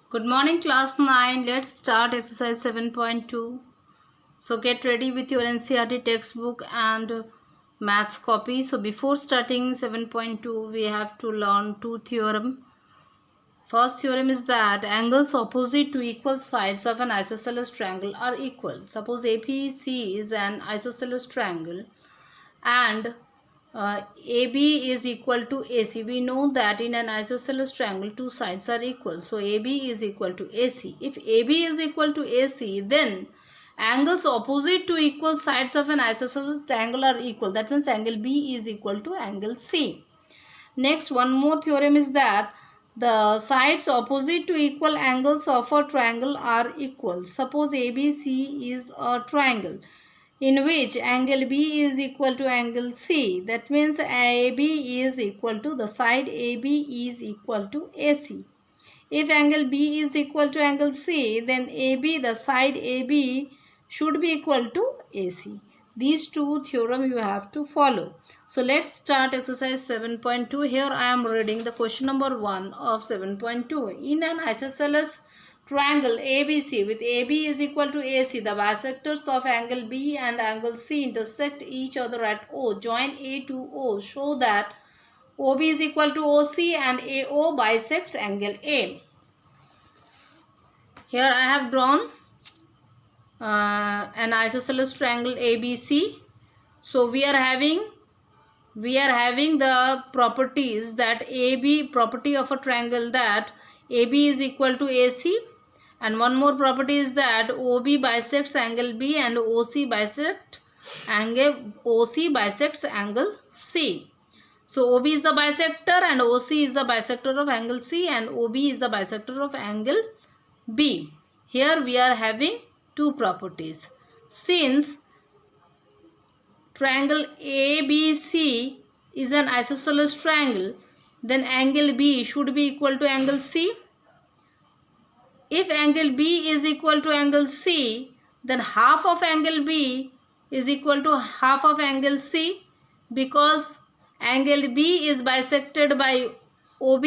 Good morning, class 9. Let's start exercise 7.2. So get ready with your NCERT textbook and maths copy. So before starting 7.2, we have to learn two theorem. First theorem is that angles opposite to equal sides of an isosceles triangle are equal. Suppose APC is an isosceles triangle and AB is equal to AC. We know that in an isosceles triangle two sides are equal. So AB is equal to AC. If AB is equal to AC, then angles opposite to equal sides of an isosceles triangle are equal. That means angle B is equal to angle C. Next, one more theorem is that the sides opposite to equal angles of a triangle are equal. Suppose ABC is a triangle in which angle B is equal to angle C. That means AB is equal to, the side AB is equal to AC. If angle B is equal to angle C, then AB, the side AB should be equal to AC. These two theorem you have to follow. So let's start exercise 7.2. Here I am reading the question number 1 of 7.2. In an isosceles triangle ABC with AB is equal to AC, the bisectors of angle B and angle C intersect each other at O. Join A to O. Show that OB is equal to OC and AO bisects angle A. Here I have drawn an isosceles triangle ABC. So we are having the properties that AB, property of a triangle that AB is equal to AC, and one more property is that OB bisects angle B and OC bisects angle C. So OB is the bisector and OC is the bisector of angle C and OB is the bisector of angle B. Here we are having two properties. Since triangle ABC is an isosceles triangle, then angle B should be equal to angle C. If angle B is equal to angle C, then half of angle B is equal to half of angle C, because angle B is bisected by OB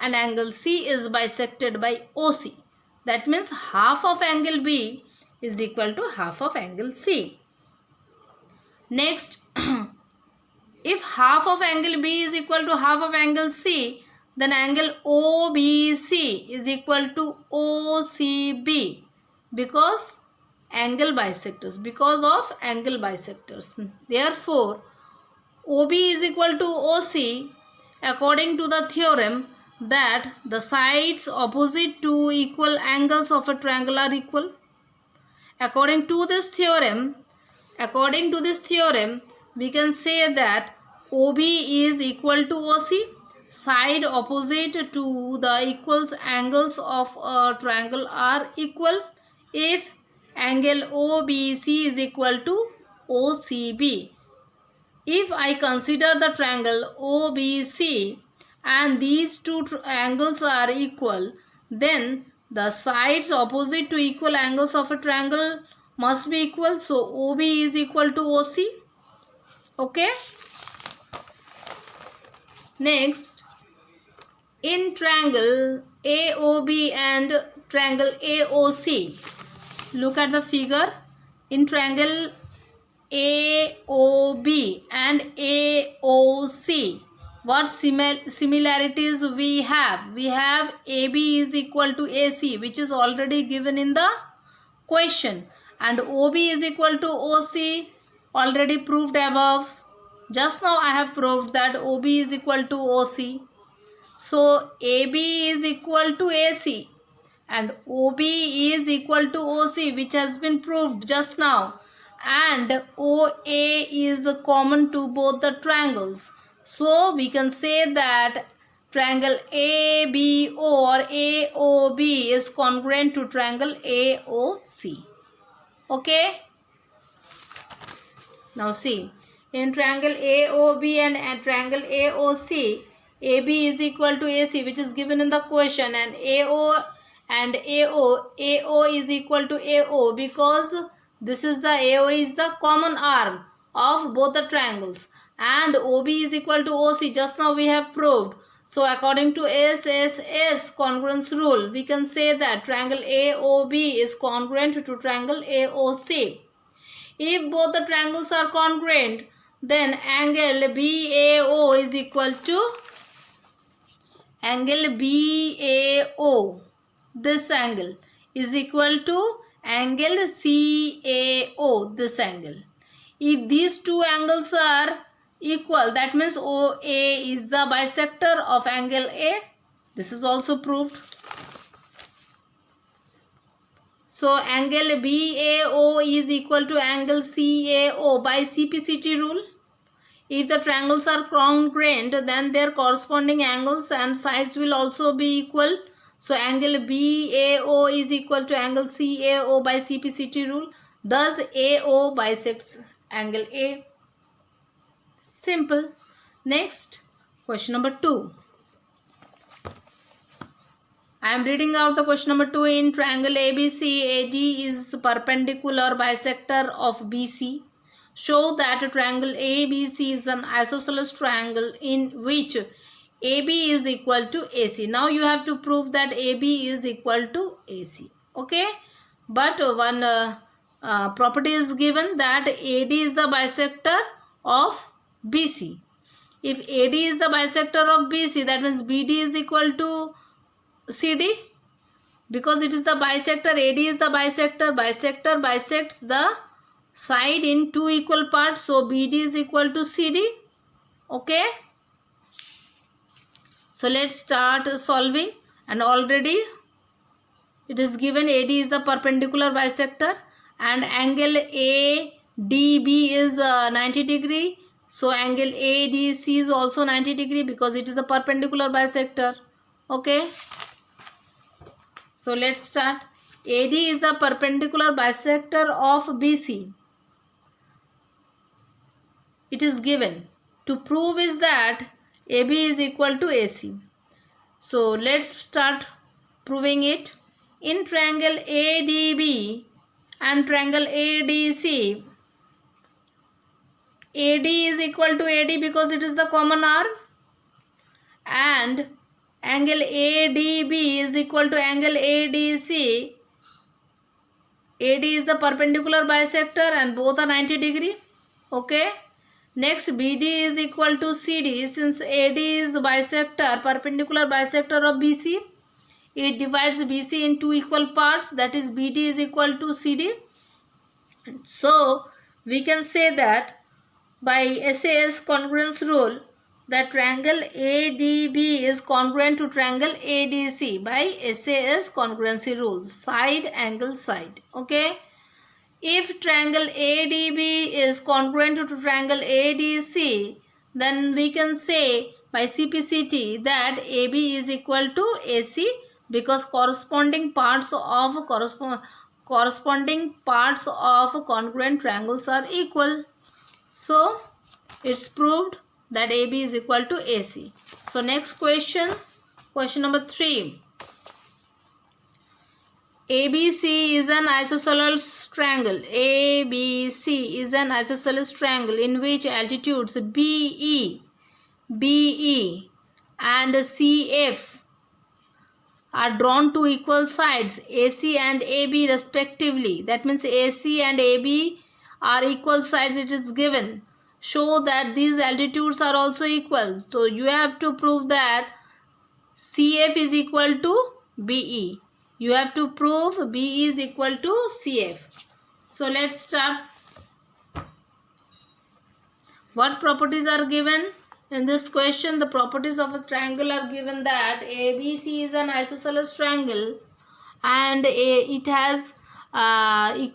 and angle C is bisected by OC. That means half of angle B is equal to half of angle C. Next, if half of angle B is equal to half of angle C, then angle OBC is equal to OCB because of angle bisectors. Therefore, OB is equal to OC according to the theorem that the sides opposite to equal angles of a triangle are equal. According to this theorem, we can say that OB is equal to OC. Side opposite to the equals angles of a triangle are equal if angle OBC is equal to OCB. If I consider the triangle OBC and these two angles are equal, then the sides opposite to equal angles of a triangle must be equal. So OB is equal to OC. Okay. Next, in triangle AOB and triangle AOC, look at the figure. In triangle AOB and AOC, what similarities we have? We have AB is equal to AC, which is already given in the question, and OB is equal to OC, already proved above. Just now I have proved that OB is equal to OC. So AB is equal to AC and OB is equal to OC, which has been proved just now, and OA is common to both the triangles. So we can say that triangle ABO or AOB is congruent to triangle AOC. Okay. Now see, in triangle AOB and triangle AOC, AB is equal to AC, which is given in the question, and AO is equal to AO because this is the AO is the common arm of both the triangles, and OB is equal to OC. Just now we have proved. So according to SSS congruence rule, we can say that triangle AOB is congruent to triangle AOC. If both the triangles are congruent, then angle BAO is equal to angle BAO. This angle is equal to angle CAO. This angle. If these two angles are equal, that means OA is the bisector of angle A. This is also proved. So angle BAO is equal to angle CAO by CPCT rule. If the triangles are congruent, then their corresponding angles and sides will also be equal. So angle BAO is equal to angle CAO by CPCT rule. Thus AO bisects angle A. Simple. Next, question number 2. I am reading out the question number 2. In triangle ABC, AD is perpendicular bisector of BC. Show that a triangle ABC is an isosceles triangle in which AB is equal to AC. Now you have to prove that AB is equal to AC. Okay. But one property is given that AD is the bisector of BC. If AD is the bisector of BC, that means BD is equal to CD. Because it is the bisector, AD is the bisector. Bisector bisects the side in two equal parts. So BD is equal to CD. Okay. So let's start solving. And already it is given AD is the perpendicular bisector. And angle ADB is 90 degree. So angle ADC is also 90 degree because it is a perpendicular bisector. Okay. So let's start. AD is the perpendicular bisector of BC. It is given. To prove is that AB is equal to AC. So let's start proving it. In triangle ADB and triangle ADC, AD is equal to AD because it is the common arm, and angle ADB is equal to angle ADC. AD is the perpendicular bisector and both are 90 degree. Okay. Next, BD is equal to CD. Since AD is bisector, perpendicular bisector of BC, it divides BC in two equal parts. That is BD is equal to CD. So we can say that by SAS congruence rule, that triangle ADB is congruent to triangle ADC by SAS congruency rule. Side, angle, side. Okay. If triangle ADB is congruent to triangle ADC, then we can say by CPCT that AB is equal to AC because corresponding parts of congruent triangles are equal. So it's proved that AB is equal to AC. So next question, question number 3. ABC is an isosceles triangle. ABC is an isosceles triangle in which altitudes BE and CF are drawn to equal sides AC and AB respectively. That means AC and AB are equal sides. It is given. Show that these altitudes are also equal. So you have to prove that CF is equal to BE. You have to prove BE is equal to CF. So let's start. What properties are given in this question? The properties of a triangle are given that ABC is an isosceles triangle and it has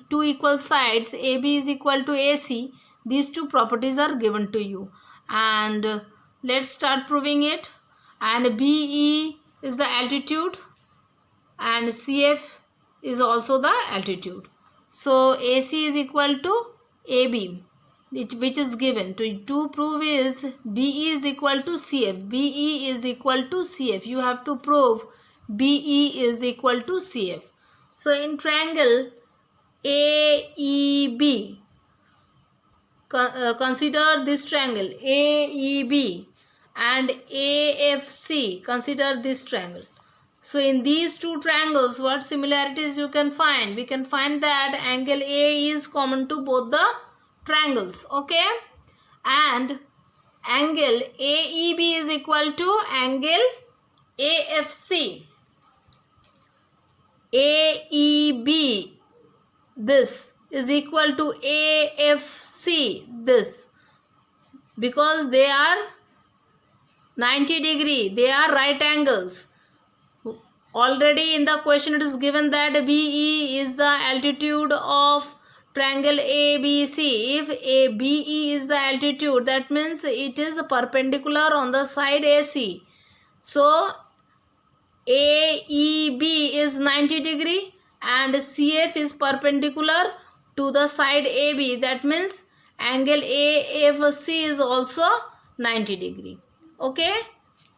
two equal sides. AB is equal to AC. These two properties are given to you. And let's start proving it. And BE is the altitude and CF is also the altitude. So AC is equal to AB, which is given. To prove is BE is equal to CF. BE is equal to CF. You have to prove BE is equal to CF. So in triangle AEB, consider this triangle AEB, and AFC. Consider this triangle. So in these two triangles, what similarities you can find? We can find that angle A is common to both the triangles. Okay. And angle AEB is equal to angle AFC. AEB, this is equal to AFC, this, because they are 90 degree, they are right angles. Already in the question it is given that BE is the altitude of triangle ABC. If BE is the altitude, that means it is perpendicular on the side AC. So AEB is 90 degree and CF is perpendicular to the side AB. That means angle AFC is also 90 degree. Okay.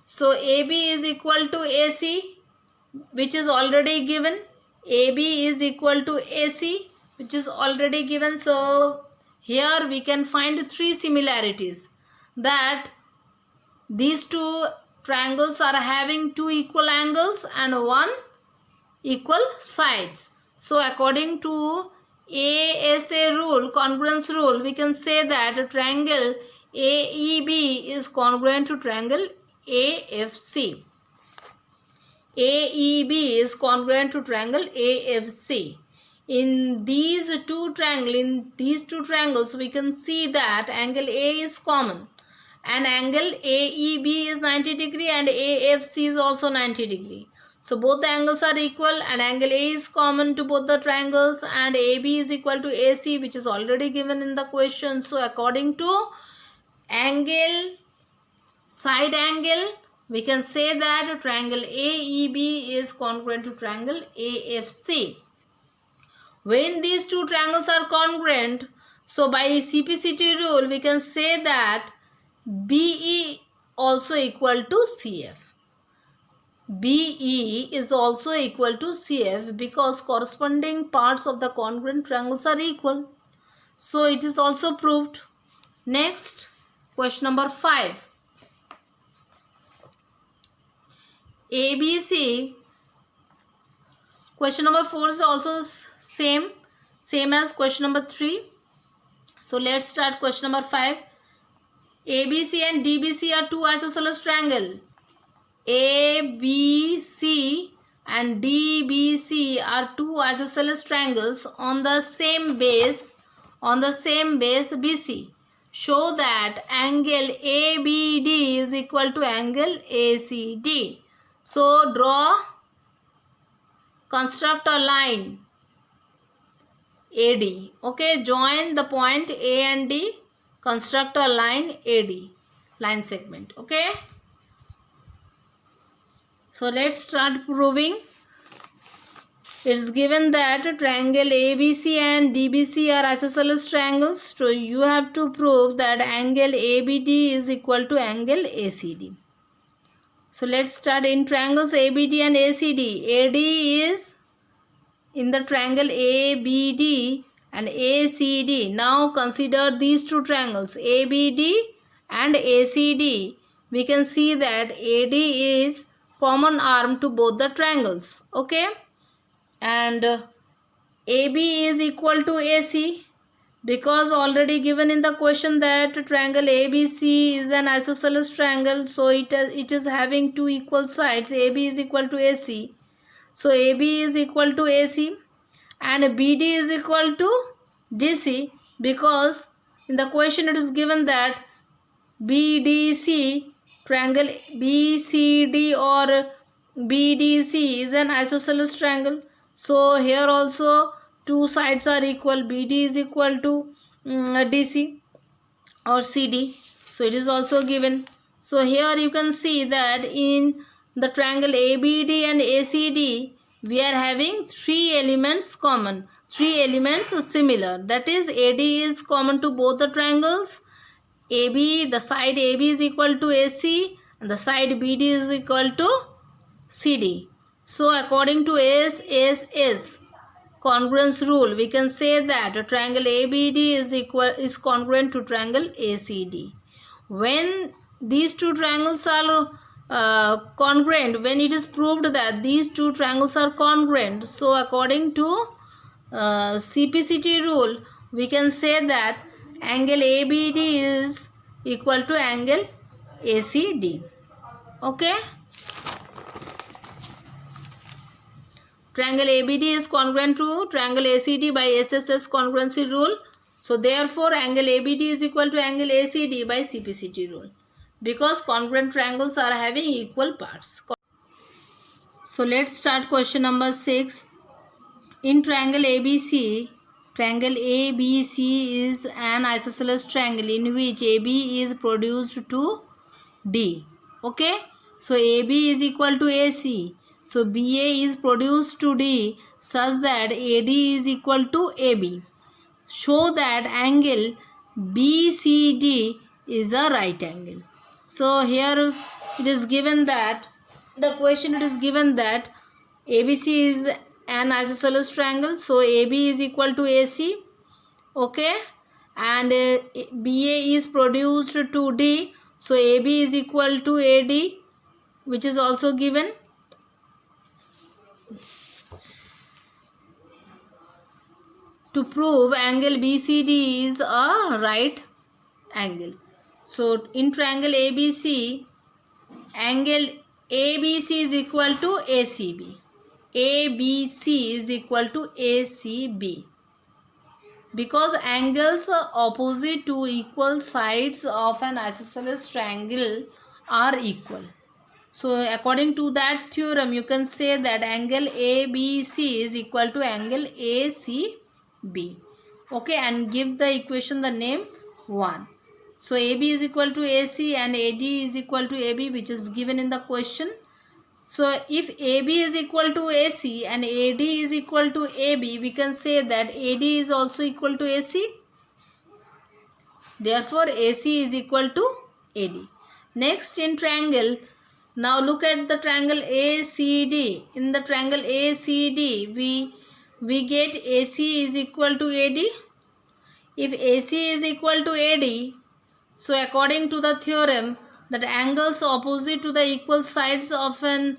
So AB is equal to AC, which is already given. AB is equal to AC, which is already given. So here we can find three similarities, that these two triangles are having two equal angles and one equal sides. So according to ASA rule, congruence rule, we can say that triangle AEB is congruent to triangle AFC. AEB is congruent to triangle AFC. In these two triangles, we can see that angle A is common, and angle AEB is 90 degree and AFC is also 90 degree. So both the angles are equal and angle A is common to both the triangles, and AB is equal to AC, which is already given in the question. So according to side angle, we can say that triangle AEB is congruent to triangle AFC. When these two triangles are congruent, so by CPCT rule, we can say that BE also equal to CF. BE is also equal to CF because corresponding parts of the congruent triangles are equal. So it is also proved. Next, question number 5. ABC. Question number 4 is also same as question number 3. So let's start question number 5. ABC and DBC are two isosceles triangles. ABC and DBC are two isosceles triangles on the same base BC. Show that angle ABD is equal to angle ACD. So construct a line AD. Okay, join the point A and D. Construct a line AD, line segment. Okay. So let's start proving. It's given that triangle ABC and DBC are isosceles triangles. So you have to prove that angle ABD is equal to angle ACD. So let's start. In triangles ABD and ACD, AD is in the triangle ABD and ACD. Now consider these two triangles ABD and ACD. We can see that AD is common arm to both the triangles. Okay. And AB is equal to AC because already given in the question that triangle ABC is an isosceles triangle. So it is having two equal sides. AB is equal to AC. So AB is equal to AC and BD is equal to DC because in the question it is given that BDC, triangle BCD or BDC is an isosceles triangle. So here also two sides are equal. BD is equal to DC or CD. So it is also given. So here you can see that in the triangle ABD and ACD, we are having three elements common, three elements similar. That is, AD is common to both the triangles. AB, the side AB is equal to AC and the side BD is equal to CD. So according to SSS congruence rule, we can say that a triangle ABD is congruent to triangle ACD. When these two triangles are congruent, when it is proved that these two triangles are congruent, so according to CPCT rule, we can say that angle ABD is equal to angle ACD. Okay. Triangle ABD is congruent to triangle ACD by SSS congruency rule. So therefore angle ABD is equal to angle ACD by CPCT rule, because congruent triangles are having equal parts. So let's start question number 6. In triangle ABC is an isosceles triangle in which AB is produced to D. Okay. So AB is equal to AC. So BA is produced to D such that AD is equal to AB. Show that angle BCD is a right angle. So here it is given that the question, it is given that ABC is an isosceles triangle. So AB is equal to AC. Okay. And BA is produced to D. So AB is equal to AD, which is also given. To prove angle BCD is a right angle. So in triangle ABC, angle ABC is equal to ACB. ABC is equal to ACB. Because angles opposite to equal sides of an isosceles triangle are equal. So according to that theorem, you can say that angle ABC is equal to angle ACB. Okay, and give the equation the name 1. So AB is equal to AC and AD is equal to AB, which is given in the question. So if AB is equal to AC and AD is equal to AB, we can say that AD is also equal to AC. Therefore AC is equal to AD. Next, in triangle, now look at the triangle ACD. In the triangle ACD, we get AC is equal to AD. If AC is equal to AD, so according to the theorem, that angles opposite to the equal sides of a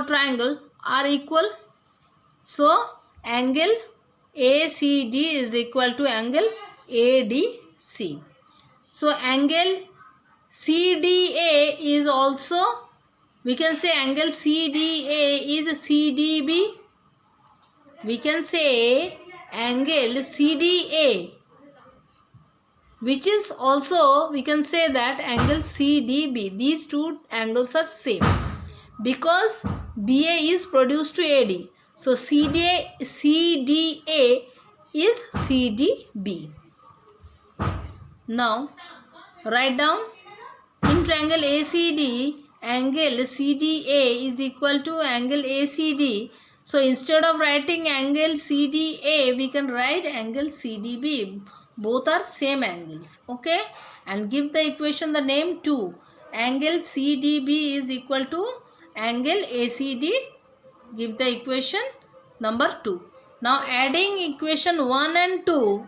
triangle are equal. So angle ACD is equal to angle ADC. So angle CDA is also, we can say angle CDA is CDB. We can say angle CDA, which is also, we can say that angle CDB. These two angles are same because BA is produced to AD. So CDA is CDB. Now write down, in triangle ACD, angle CDA is equal to angle ACD. So instead of writing angle CDA, we can write angle CDB. Both are same angles. Okay. And give the equation the name 2. Angle CDB is equal to angle ACD. Give the equation number 2. Now adding equation 1 and 2.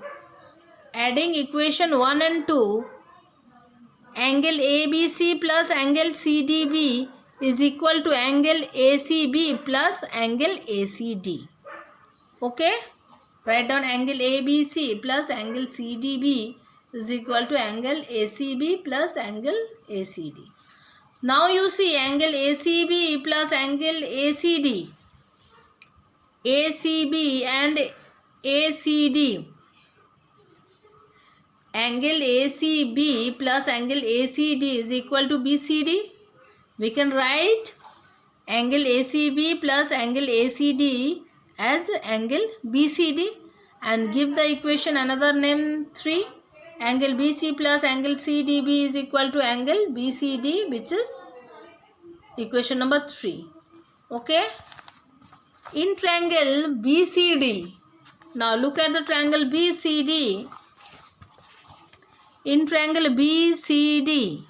Angle ABC plus angle CDB is equal to angle ACB plus angle ACD. Okay. Write down angle ABC plus angle CDB is equal to angle ACB plus angle ACD. Now you see angle ACB plus angle ACD. ACB and ACD. Angle ACB plus angle ACD is equal to BCD. We can write angle ACB plus angle ACD as angle BCD and give the equation another name 3. Angle BC plus angle CDB is equal to angle BCD, which is equation number 3. Okay. In triangle BCD, now look at the triangle BCD. In triangle BCD,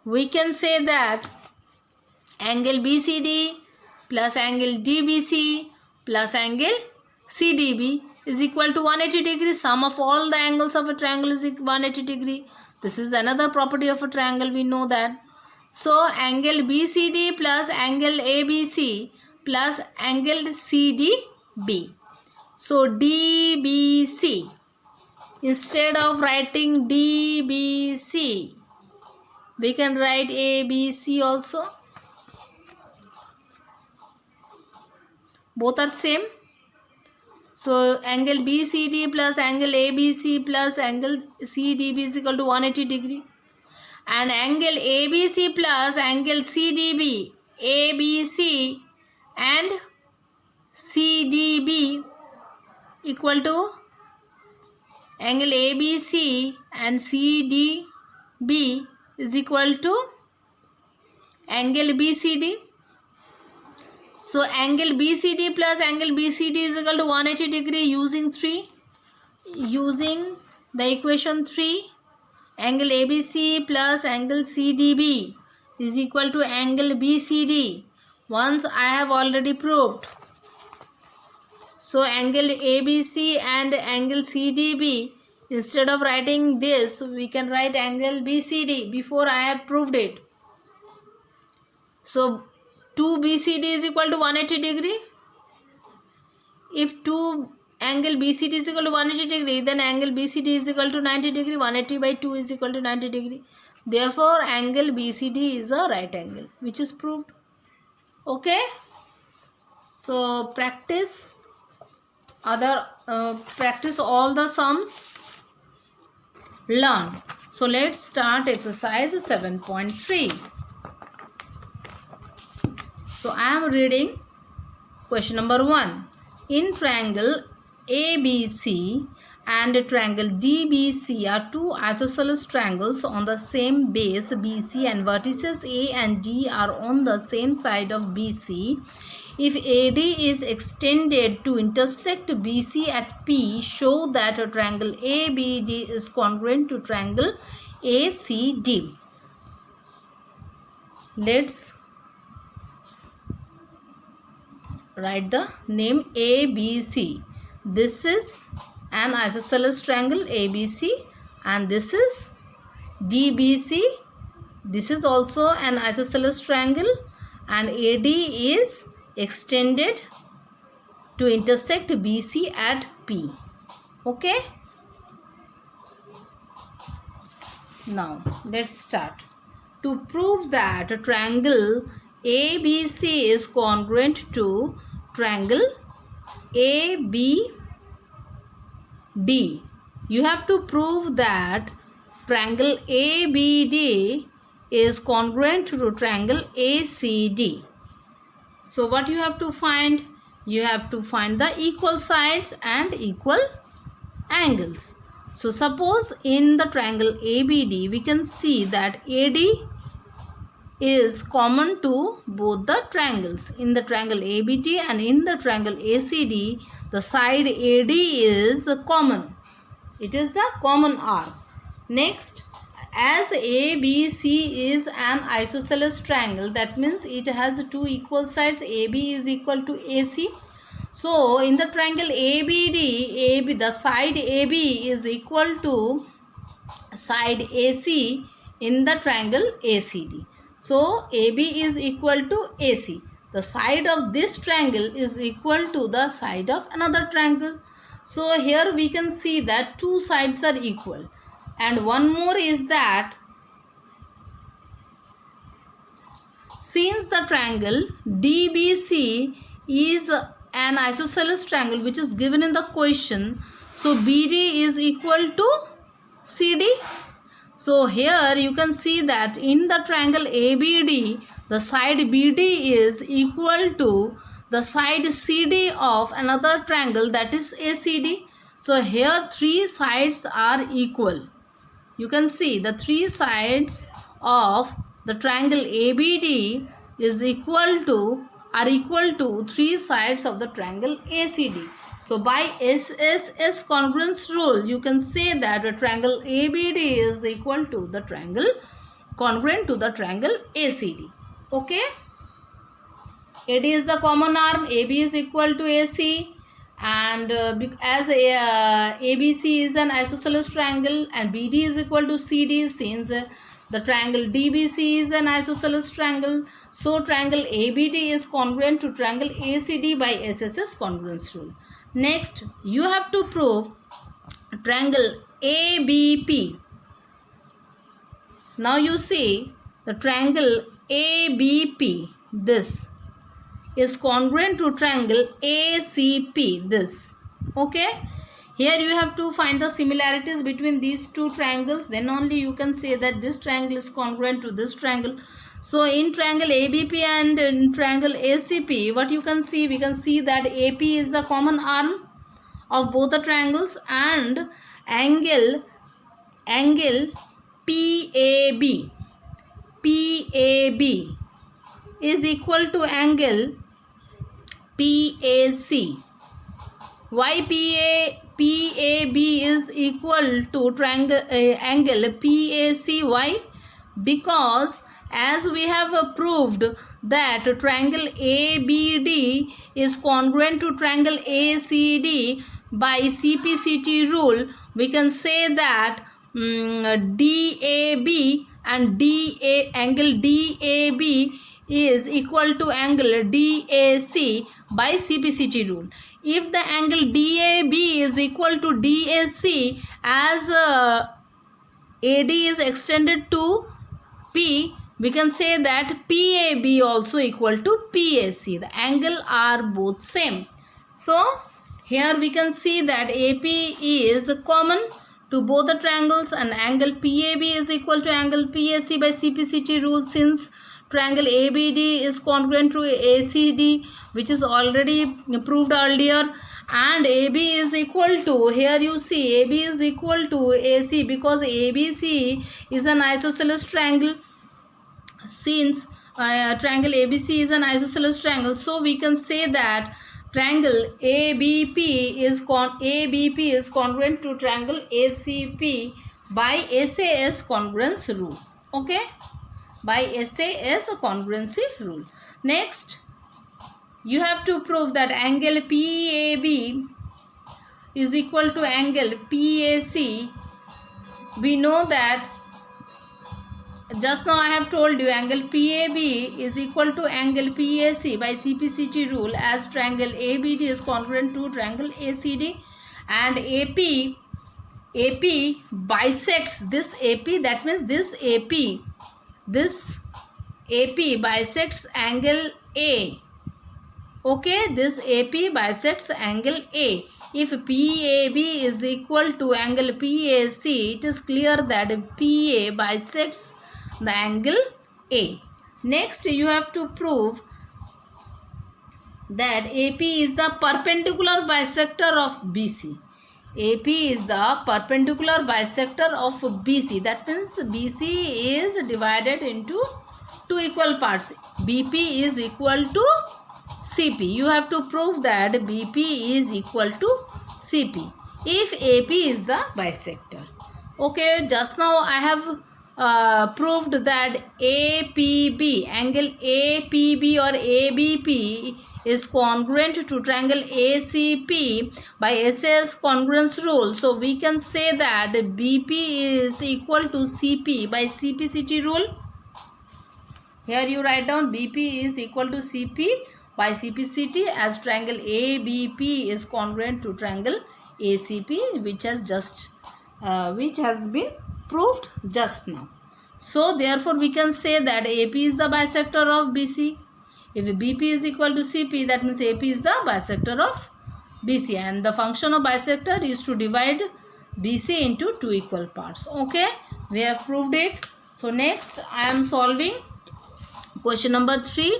we can say that angle BCD plus angle DBC plus angle CDB is equal to 180 degree. Sum of all the angles of a triangle is 180 degree. This is another property of a triangle, we know that. So angle BCD plus angle ABC plus angle CDB. So DBC. Instead of writing DBC, we can write ABC also. Both are same. So angle BCD plus angle ABC plus angle CDB is equal to 180 degree. And angle ABC plus angle CDB, ABC and CDB equal to angle ABC and CDB is equal to angle BCD. So angle BCD plus angle BCD is equal to 180 degree using the equation 3. Angle ABC plus angle CDB is equal to angle BCD. Once I have already proved. So angle ABC and angle CDB, instead of writing this, we can write angle BCD. Before I have proved it. So 2 BCD is equal to 180 degree. If 2 angle BCD is equal to 180 degree, then angle BCD is equal to 90 degree. 180 by 2 is equal to 90 degree. Therefore, angle BCD is a right angle, which is proved. Okay. So practice all the sums. Learn. So let's start exercise 7.3. So I am reading question number 1. In triangle ABC and triangle DBC are two isosceles triangles on the same base BC and vertices A and D are on the same side of BC. If AD is extended to intersect BC at P, show that a triangle ABD is congruent to triangle ACD. Let's write the name ABC. This is an isosceles triangle ABC and this is DBC. This is also an isosceles triangle and AD is extended to intersect BC at P. Okay. Now let's start. To prove that a triangle ABC is congruent to triangle ABD, you have to prove that triangle ABD is congruent to triangle ACD. So what you have to find? You have to find the equal sides and equal angles. So suppose in the triangle ABD, we can see that AD is common to both the triangles. In the triangle ABD and in the triangle ACD, the side AD is common. It is the common arc. Next, as ABC is an isosceles triangle, that means it has two equal sides. AB is equal to AC. So in the triangle ABD, the side AB is equal to side AC in the triangle ACD. So AB is equal to AC. The side of this triangle is equal to the side of another triangle. So here we can see that two sides are equal. And one more is that since the triangle DBC is an isosceles triangle which is given in the question, so BD is equal to CD. So here you can see that in the triangle ABD, the side BD is equal to the side CD of another triangle, that is ACD. So here three sides are equal. You can see the three sides of the triangle ABD are equal to three sides of the triangle ACD. So by SSS congruence rule, you can say that a triangle ABD is equal to the triangle congruent to the triangle ACD. Okay. AD is the common arm, AB is equal to AC and as ABC is an isosceles triangle and BD is equal to CD, since the triangle DBC is an isosceles triangle, so triangle ABD is congruent to triangle ACD by SSS congruence rule. Next, you have to prove triangle ABP. Now you see the triangle ABP, this is congruent to triangle ACP, this. Okay, here you have to find the similarities between these two triangles, then only you can say that this triangle is congruent to this triangle. So in triangle ABP and in triangle ACP, what you can see, we can see that AP is the common arm of both the triangles, and angle PAB is equal to angle PAC. Why PAB is equal to triangle angle PAC? Why? Because as we have proved that triangle ABD is congruent to triangle ACD by CPCT rule, we can say that DAB and angle DAB is equal to angle DAC by CPCT rule. If the angle DAB is equal to DAC, as AD is extended to P, we can say that PAB also equal to PAC. The angle are both same. So here we can see that AP is common to both the triangles, and angle PAB is equal to angle PAC by CPCT rule, since triangle ABD is congruent to ACD, which is already proved earlier, and AB is equal to, here you see AB is equal to AC because ABC is an isosceles triangle. Since triangle ABC is an isosceles triangle, so we can say that triangle ABP is congruent to triangle ACP by SAS congruence rule. Okay, by SAS congruency rule. Next, you have to prove that angle PAB is equal to angle PAC. We know that just now I have told you angle PAB is equal to angle PAC by CPCT rule, as triangle ABD is congruent to triangle ACD, and AP bisects this AP, that means this AP bisects angle A. Okay, this AP bisects angle A. If PAB is equal to angle PAC, it is clear that PA bisects the angle A. Next, you have to prove that AP is the perpendicular bisector of BC. AP is the perpendicular bisector of BC. That means BC is divided into two equal parts. BP is equal to CP. You have to prove that BP is equal to CP if AP is the bisector. Okay, just now I have proved that APB, angle APB or ABP is congruent to triangle ACP by SAS congruence rule. So we can say that BP is equal to CP by CPCT rule. Here you write down BP is equal to CP by CPCT, as triangle ABP is congruent to triangle ACP, which has been proved just now. So therefore we can say that AP is the bisector of BC. If BP is equal to CP, that means AP is the bisector of BC, and the function of bisector is to divide BC into two equal parts. Okay, we have proved it. So next I am solving question number 3.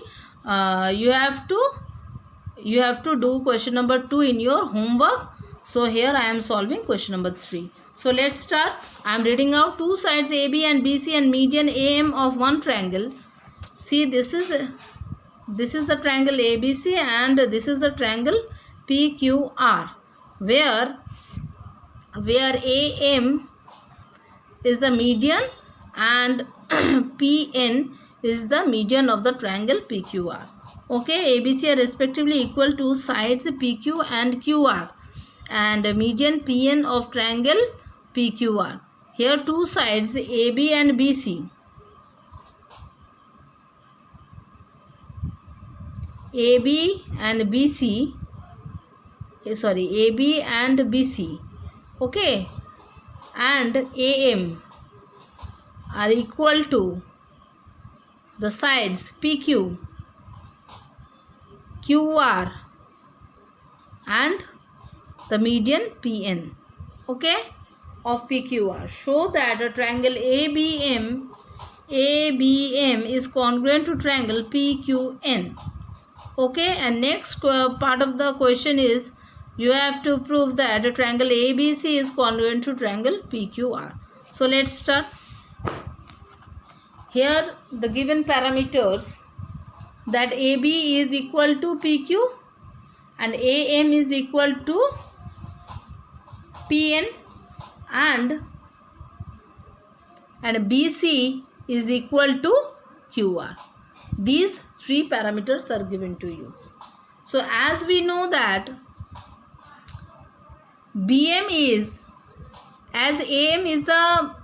You have to do question number 2 in your homework. So here I am solving question number 3. So let's start. I am reading out two sides AB and BC and median AM of one triangle. See, this is the triangle ABC and this is the triangle PQR, where AM is the median and PN is the median of the triangle PQR. Okay, ABC are respectively equal to sides PQ and QR and median PN of triangle PQR. Here two sides AB and BC. AB and BC. AB and BC. Okay, and AM are equal to the sides PQ, QR and the median PN, okay, of PQR. Show that a triangle ABM is congruent to triangle PQN. Okay, and next part of the question is you have to prove that a triangle ABC is congruent to triangle PQR. So let's start. Here the given parameters that AB is equal to PQ and AM is equal to PN and BC is equal to QR. These three parameters are given to you. So as we know that BM is, as AM is the,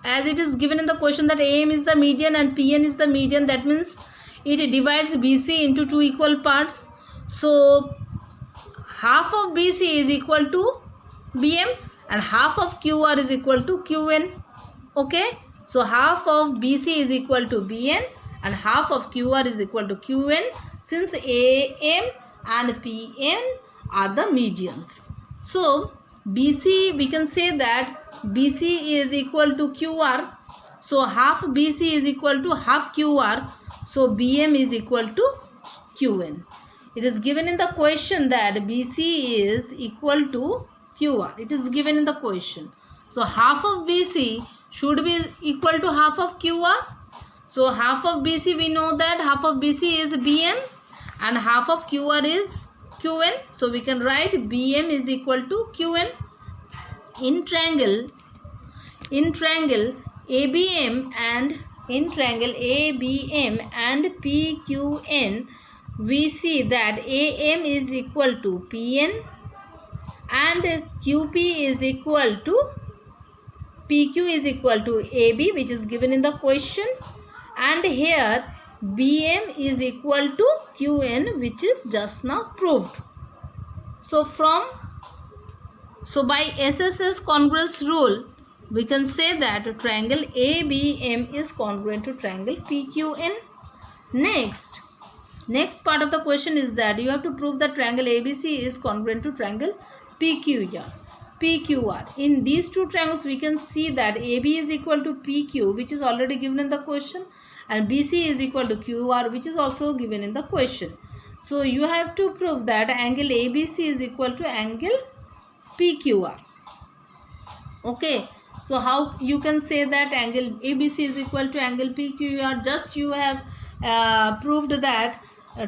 as it is given in the question that AM is the median and PN is the median, that means it divides BC into two equal parts. So half of BC is equal to BM and half of QR is equal to QN. Okay, so half of BC is equal to BN and half of QR is equal to QN, since AM and PN are the medians. So BC, we can say that BC is equal to QR. So half BC is equal to half QR. So BM is equal to QN. It is given in the question that BC is equal to QR. It is given in the question. So half of BC should be equal to half of QR. So half of BC, we know that half of BC is BM and half of QR is QN. So we can write BM is equal to QN. In triangle ABM and PQN, we see that AM is equal to PN and QP is equal to PQ is equal to AB, which is given in the question, and here BM is equal to QN, which is just now proved. So by SSS congruence rule, we can say that triangle ABM is congruent to triangle PQN. Next part of the question is that you have to prove that triangle ABC is congruent to triangle PQR. In these two triangles, we can see that AB is equal to PQ, which is already given in the question, and BC is equal to QR, which is also given in the question. So you have to prove that angle ABC is equal to angle PQR. Okay, so how you can say that angle ABC is equal to angle PQR? Just you have proved that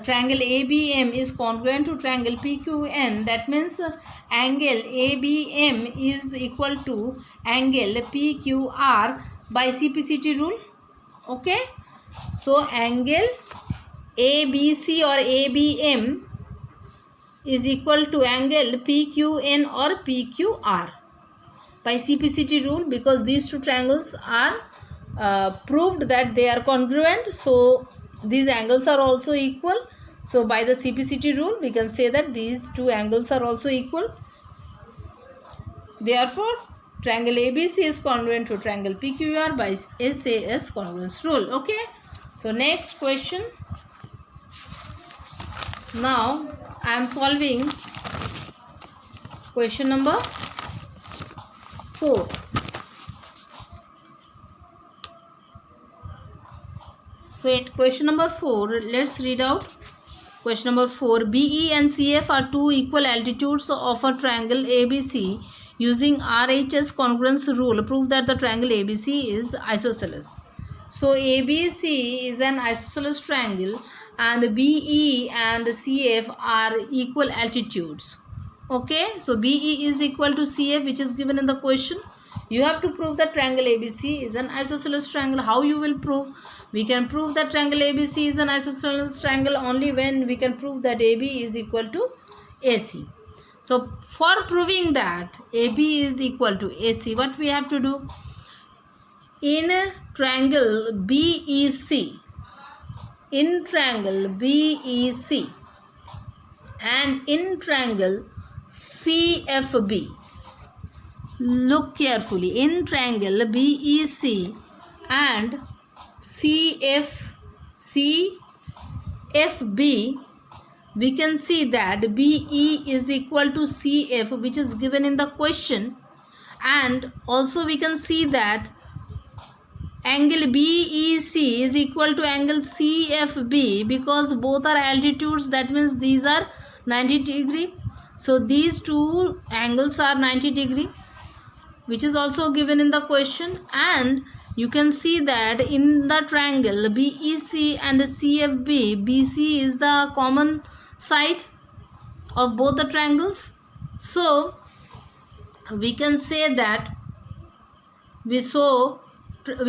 triangle ABM is congruent to triangle PQN. That means angle ABM is equal to angle PQR by CPCT rule. Okay, so angle ABC or ABM is equal to angle PQN or PQR by CPCT rule, because these two triangles are proved that they are congruent. So these angles are also equal. So by the CPCT rule, we can say that these two angles are also equal. Therefore, triangle ABC is congruent to triangle PQR by SAS congruence rule. Okay. So next question. Now I am solving question number 4. So at question number 4, let's read out question number 4. BE and CF are two equal altitudes of a triangle ABC. Using RHS congruence rule, prove that the triangle ABC is isosceles. So ABC is an isosceles triangle and BE and CF are equal altitudes. Okay, so BE is equal to CF, which is given in the question. You have to prove that triangle ABC is an isosceles triangle. How you will prove? We can prove that triangle ABC is an isosceles triangle only when we can prove that AB is equal to AC. So for proving that AB is equal to AC, what we have to do? In triangle BEC, and in triangle CFB, look carefully, in triangle BEC and CFB, we can see that BE is equal to CF, which is given in the question, and also we can see that angle BEC is equal to angle CFB because both are altitudes, that means these are 90 degree. So these two angles are 90 degree, which is also given in the question, and you can see that in the triangle BEC and CFB, BC is the common side of both the triangles. So we can say that we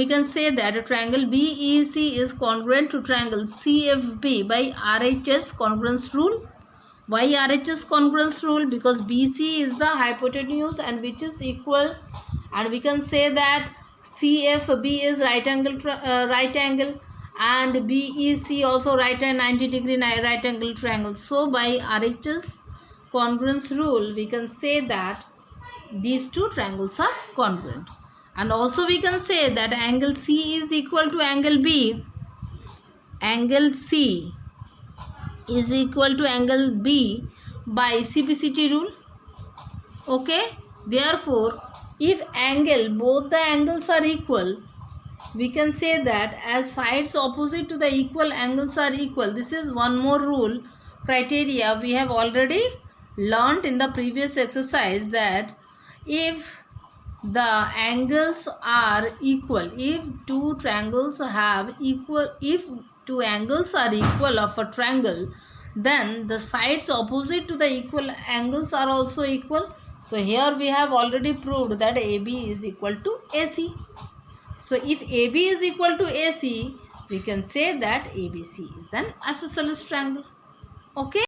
can say that a triangle BEC is congruent to triangle CFB by RHS congruence rule. Why RHS congruence rule? Because BC is the hypotenuse and which is equal, and we can say that CFB is right angle and BEC also right and 90 degree right angle triangle. So by RHS congruence rule we can say that these two triangles are congruent. And also we can say that angle C is equal to angle B. Angle C is equal to angle B by CPCT rule. Okay. Therefore, if both the angles are equal, we can say that as sides opposite to the equal angles are equal. This is one more rule, criteria we have already learnt in the previous exercise, that if the angles are equal, if two angles are equal of a triangle, then the sides opposite to the equal angles are also equal. So here we have already proved that AB is equal to AC. So if AB is equal to AC, we can say that ABC is an isosceles triangle. Okay.